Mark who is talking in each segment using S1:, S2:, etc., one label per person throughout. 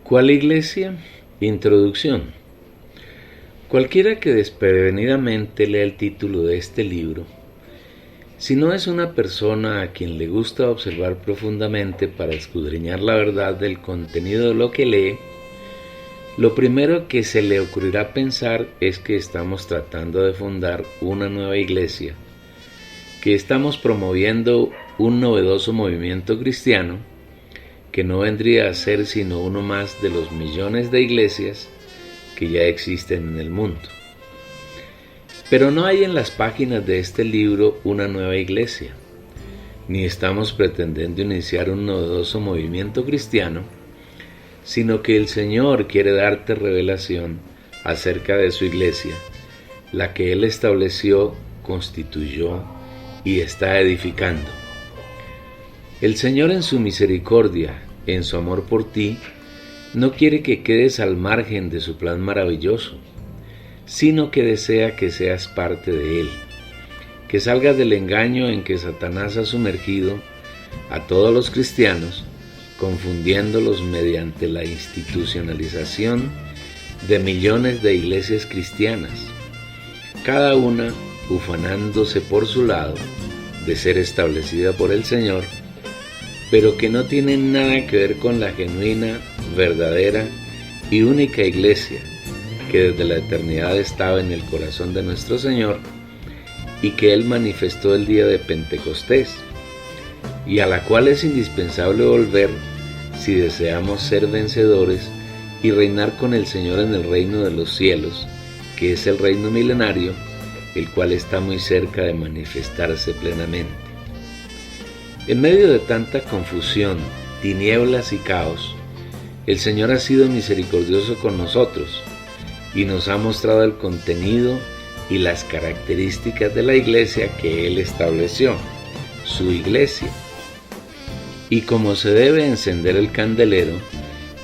S1: ¿Cuál iglesia? Introducción. Cualquiera que desprevenidamente lea el título de este libro, si no es una persona a quien le gusta observar profundamente para escudriñar la verdad del contenido de lo que lee, lo primero que se le ocurrirá pensar es que estamos tratando de fundar una nueva iglesia, que estamos promoviendo un novedoso movimiento cristiano que no vendría a ser sino uno más de los millones de iglesias que ya existen en el mundo. Pero no hay en las páginas de este libro una nueva iglesia, ni estamos pretendiendo iniciar un novedoso movimiento cristiano, sino que el Señor quiere darte revelación acerca de su iglesia, la que Él estableció, constituyó y está edificando. El Señor en su misericordia, en su amor por ti, no quiere que quedes al margen de su plan maravilloso, sino que desea que seas parte de él, que salgas del engaño en que Satanás ha sumergido a todos los cristianos, confundiéndolos mediante la institucionalización de millones de iglesias cristianas, cada una ufanándose por su lado de ser establecida por el Señor, pero que no tienen nada que ver con la genuina, verdadera y única iglesia que desde la eternidad estaba en el corazón de nuestro Señor y que Él manifestó el día de Pentecostés, y a la cual es indispensable volver si deseamos ser vencedores y reinar con el Señor en el reino de los cielos, que es el reino milenario, el cual está muy cerca de manifestarse plenamente. En medio de tanta confusión, tinieblas y caos, el Señor ha sido misericordioso con nosotros y nos ha mostrado el contenido y las características de la iglesia que Él estableció, su iglesia, y cómo se debe encender el candelero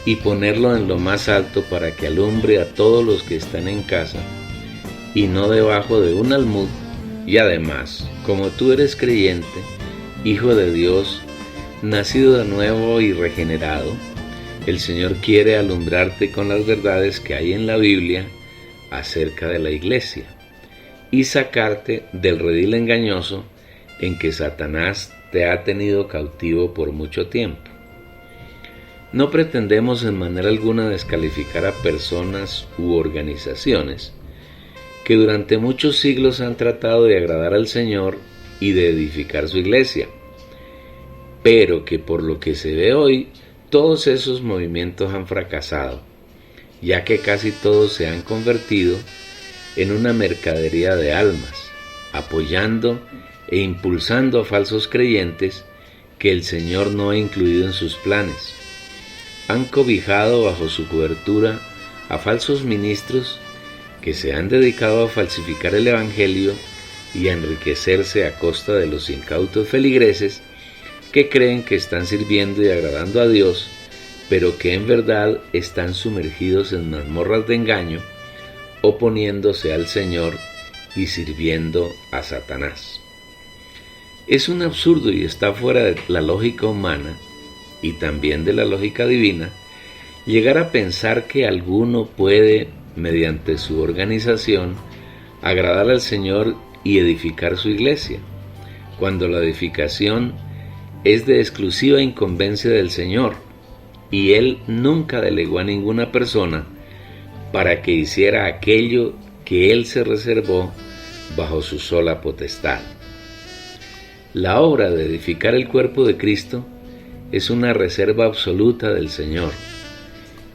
S1: y ponerlo en lo más alto para que alumbre a todos los que están en casa y no debajo de un almud. Y además, como tú eres creyente, Hijo de Dios, nacido de nuevo y regenerado, el Señor quiere alumbrarte con las verdades que hay en la Biblia acerca de la iglesia y sacarte del redil engañoso en que Satanás te ha tenido cautivo por mucho tiempo. No pretendemos en manera alguna descalificar a personas u organizaciones que durante muchos siglos han tratado de agradar al Señor y de edificar su iglesia, pero que por lo que se ve hoy, todos esos movimientos han fracasado, ya que casi todos se han convertido en una mercadería de almas, apoyando e impulsando a falsos creyentes que el Señor no ha incluido en sus planes. Han cobijado bajo su cobertura a falsos ministros que se han dedicado a falsificar el Evangelio y a enriquecerse a costa de los incautos feligreses que creen que están sirviendo y agradando a Dios, pero que en verdad están sumergidos en mazmorras de engaño, oponiéndose al Señor y sirviendo a Satanás. Es un absurdo y está fuera de la lógica humana y también de la lógica divina llegar a pensar que alguno puede, mediante su organización, agradar al Señor y edificar su iglesia, cuando la edificación es de exclusiva incumbencia del Señor, y Él nunca delegó a ninguna persona para que hiciera aquello que Él se reservó bajo su sola potestad. La obra de edificar el cuerpo de Cristo es una reserva absoluta del Señor,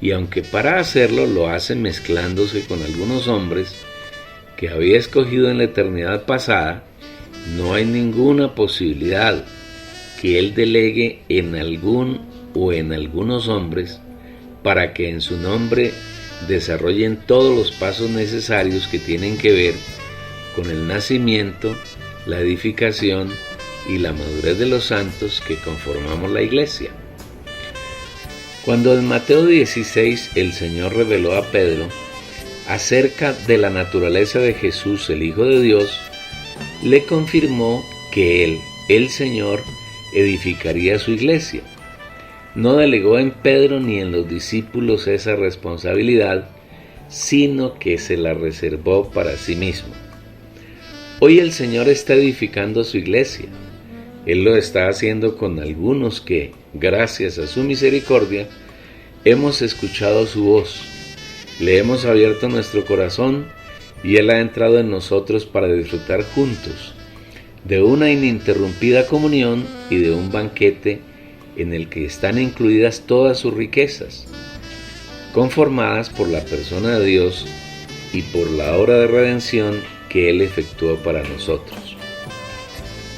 S1: y aunque para hacerlo lo hace mezclándose con algunos hombres que había escogido en la eternidad pasada, no hay ninguna posibilidad que Él delegue en algún o en algunos hombres para que en su nombre desarrollen todos los pasos necesarios que tienen que ver con el nacimiento, la edificación y la madurez de los santos que conformamos la iglesia. Cuando en Mateo 16 el Señor reveló a Pedro acerca de la naturaleza de Jesús, el Hijo de Dios, le confirmó que Él, el Señor, edificaría su iglesia, no delegó en Pedro ni en los discípulos esa responsabilidad, sino que se la reservó para sí mismo. Hoy el Señor está edificando su iglesia. Él lo está haciendo con algunos que, gracias a su misericordia, hemos escuchado su voz, le hemos abierto nuestro corazón y Él ha entrado en nosotros para disfrutar juntos de una ininterrumpida comunión y de un banquete en el que están incluidas todas sus riquezas, conformadas por la persona de Dios y por la obra de redención que Él efectuó para nosotros.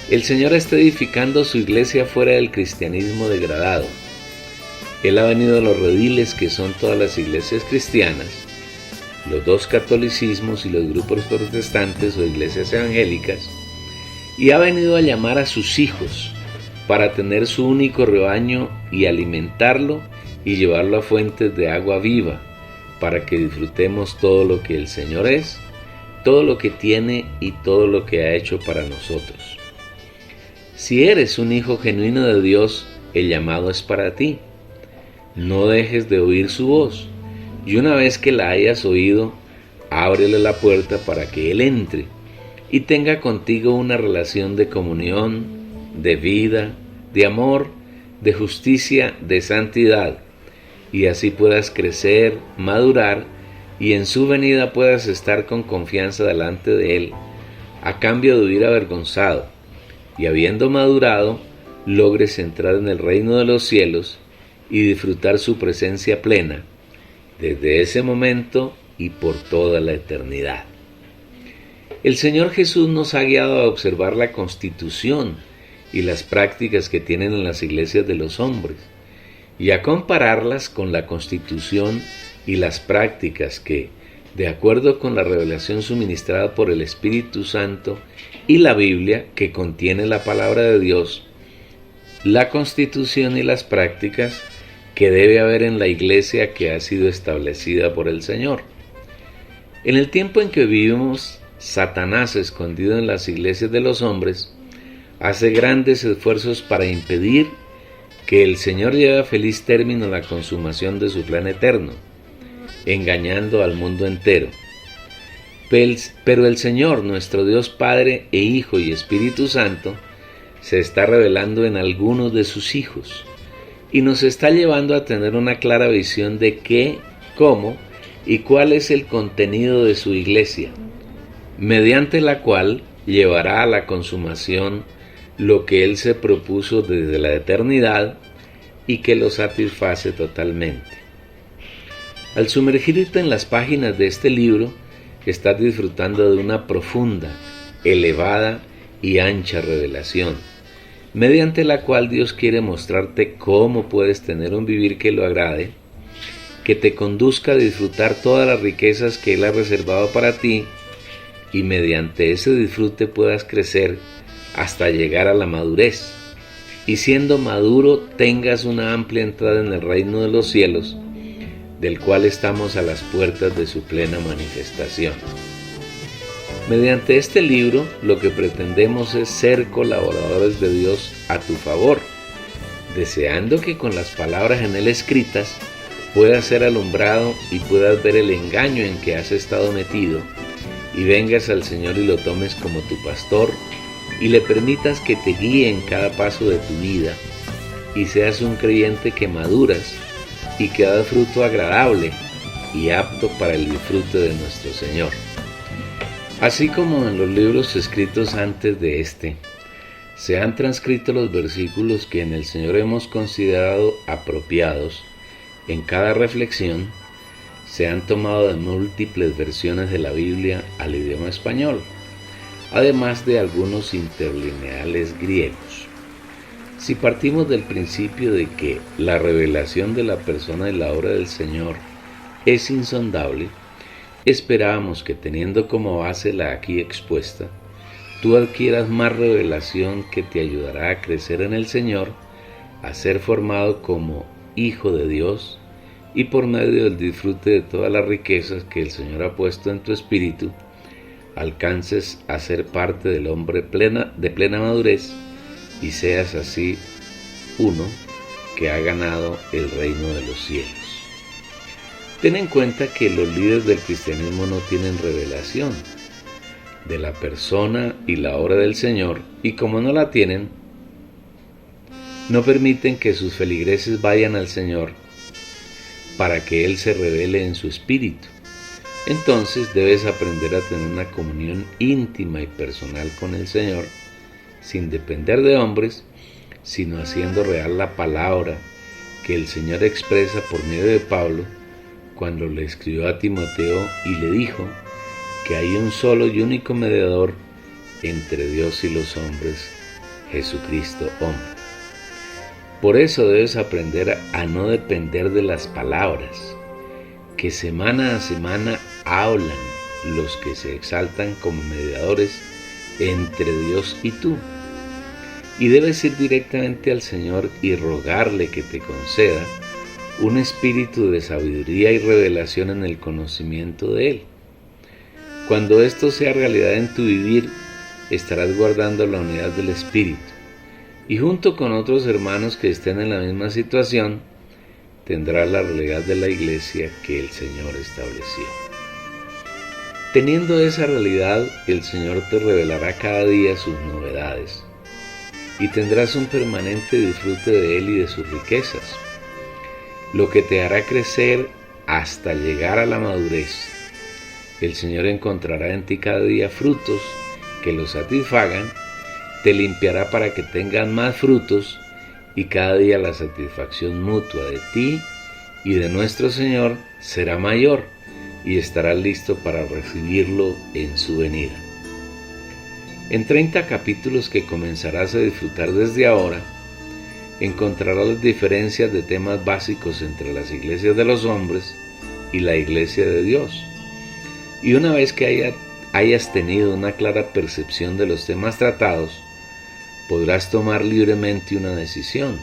S1: El Señor está edificando su iglesia fuera del cristianismo degradado. Él ha venido a los rediles que son todas las iglesias cristianas, los dos catolicismos y los grupos protestantes o iglesias evangélicas, y ha venido a llamar a sus hijos para tener su único rebaño y alimentarlo y llevarlo a fuentes de agua viva, para que disfrutemos todo lo que el Señor es, todo lo que tiene y todo lo que ha hecho para nosotros. Si eres un hijo genuino de Dios, el llamado es para ti. No dejes de oír su voz, y una vez que la hayas oído, ábrele la puerta para que Él entre y tenga contigo una relación de comunión, de vida, de amor, de justicia, de santidad, y así puedas crecer, madurar, y en su venida puedas estar con confianza delante de Él, a cambio de huir avergonzado, y habiendo madurado, logres entrar en el reino de los cielos y disfrutar su presencia plena, desde ese momento y por toda la eternidad. El Señor Jesús nos ha guiado a observar la constitución y las prácticas que tienen en las iglesias de los hombres, y a compararlas con la constitución y las prácticas que, de acuerdo con la revelación suministrada por el Espíritu Santo y la Biblia, que contiene la palabra de Dios, la constitución y las prácticas que debe haber en la iglesia que ha sido establecida por el Señor. En el tiempo en que vivimos, Satanás, escondido en las iglesias de los hombres, hace grandes esfuerzos para impedir que el Señor lleve a feliz término la consumación de su plan eterno, engañando al mundo entero. Pero el Señor, nuestro Dios Padre e Hijo y Espíritu Santo, se está revelando en algunos de sus hijos y nos está llevando a tener una clara visión de qué, cómo y cuál es el contenido de su iglesia, mediante la cual llevará a la consumación lo que Él se propuso desde la eternidad y que lo satisface totalmente. Al sumergirte en las páginas de este libro, estás disfrutando de una profunda, elevada y ancha revelación, mediante la cual Dios quiere mostrarte cómo puedes tener un vivir que lo agrade, que te conduzca a disfrutar todas las riquezas que Él ha reservado para ti, y mediante ese disfrute puedas crecer hasta llegar a la madurez, y siendo maduro tengas una amplia entrada en el reino de los cielos, del cual estamos a las puertas de su plena manifestación. Mediante este libro, lo que pretendemos es ser colaboradores de Dios a tu favor, deseando que con las palabras en él escritas puedas ser alumbrado y puedas ver el engaño en que has estado metido, y vengas al Señor y lo tomes como tu pastor, y le permitas que te guíe en cada paso de tu vida, y seas un creyente que maduras y que da fruto agradable y apto para el disfrute de nuestro Señor. Así como en los libros escritos antes de este, se han transcrito los versículos que en el Señor hemos considerado apropiados en cada reflexión, se han tomado de múltiples versiones de la Biblia al idioma español, además de algunos interlineales griegos. Si partimos del principio de que la revelación de la persona y la obra del Señor es insondable, esperábamos que, teniendo como base la aquí expuesta, tú adquieras más revelación que te ayudará a crecer en el Señor, a ser formado como hijo de Dios, y por medio del disfrute de todas las riquezas que el Señor ha puesto en tu espíritu, alcances a ser parte del hombre de plena madurez, y seas así uno que ha ganado el reino de los cielos. Ten en cuenta que los líderes del cristianismo no tienen revelación de la persona y la obra del Señor, y como no la tienen, no permiten que sus feligreses vayan al Señor para que Él se revele en su espíritu. Entonces debes aprender a tener una comunión íntima y personal con el Señor, sin depender de hombres, sino haciendo real la palabra que el Señor expresa por medio de Pablo cuando le escribió a Timoteo y le dijo que hay un solo y único mediador entre Dios y los hombres, Jesucristo hombre. Por eso debes aprender a no depender de las palabras que semana a semana hablan los que se exaltan como mediadores entre Dios y tú. Y debes ir directamente al Señor y rogarle que te conceda un espíritu de sabiduría y revelación en el conocimiento de Él. Cuando esto sea realidad en tu vivir, estarás guardando la unidad del Espíritu, y junto con otros hermanos que estén en la misma situación, tendrás la realidad de la iglesia que el Señor estableció. Teniendo esa realidad, el Señor te revelará cada día sus novedades, y tendrás un permanente disfrute de Él y de sus riquezas, lo que te hará crecer hasta llegar a la madurez. El Señor encontrará en ti cada día frutos que lo satisfagan, te limpiará para que tengas más frutos, y cada día la satisfacción mutua de ti y de nuestro Señor será mayor, y estarás listo para recibirlo en su venida. En 30 capítulos que comenzarás a disfrutar desde ahora, encontrarás las diferencias de temas básicos entre las iglesias de los hombres y la iglesia de Dios. Y una vez que hayas tenido una clara percepción de los temas tratados, podrás tomar libremente una decisión.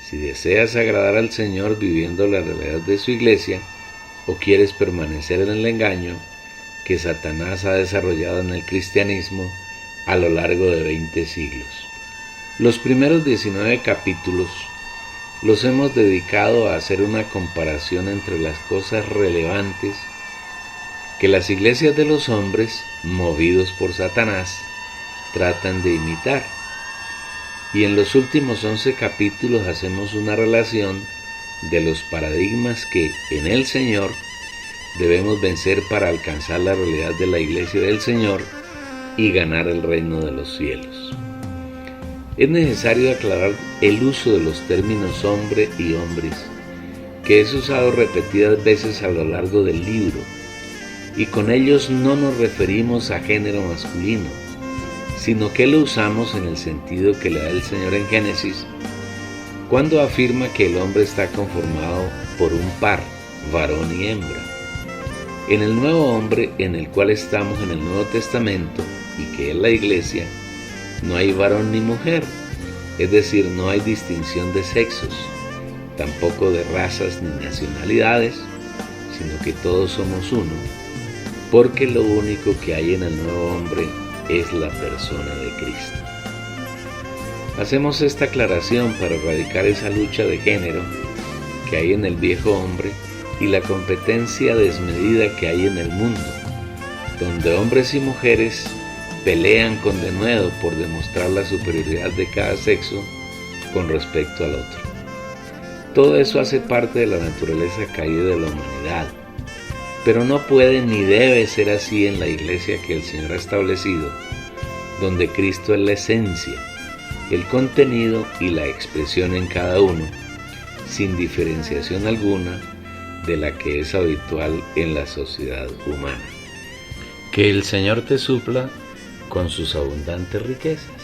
S1: Si deseas agradar al Señor viviendo la realidad de su iglesia, o quieres permanecer en el engaño que Satanás ha desarrollado en el cristianismo a lo largo de 20 siglos. Los primeros 19 capítulos los hemos dedicado a hacer una comparación entre las cosas relevantes que las iglesias de los hombres, movidos por Satanás, tratan de imitar. Y en los últimos 11 capítulos hacemos una relación de los paradigmas que en el Señor debemos vencer para alcanzar la realidad de la iglesia del Señor y ganar el reino de los cielos. Es necesario aclarar el uso de los términos hombre y hombres, que es usado repetidas veces a lo largo del libro, y con ellos no nos referimos a género masculino, sino que lo usamos en el sentido que le da el Señor en Génesis, cuando afirma que el hombre está conformado por un par, varón y hembra. En el nuevo hombre en el cual estamos en el Nuevo Testamento, y que es la iglesia, no hay varón ni mujer, es decir, no hay distinción de sexos, tampoco de razas ni nacionalidades, sino que todos somos uno, porque lo único que hay en el nuevo hombre es la persona de Cristo. Hacemos esta aclaración para erradicar esa lucha de género que hay en el viejo hombre y la competencia desmedida que hay en el mundo, donde hombres y mujeres pelean con denuedo por demostrar la superioridad de cada sexo con respecto al otro. Todo eso hace parte de la naturaleza caída de la humanidad, pero no puede ni debe ser así en la iglesia que el Señor ha establecido, donde Cristo es la esencia, el contenido y la expresión en cada uno, sin diferenciación alguna de la que es habitual en la sociedad humana. Que el Señor te supla con sus abundantes riquezas.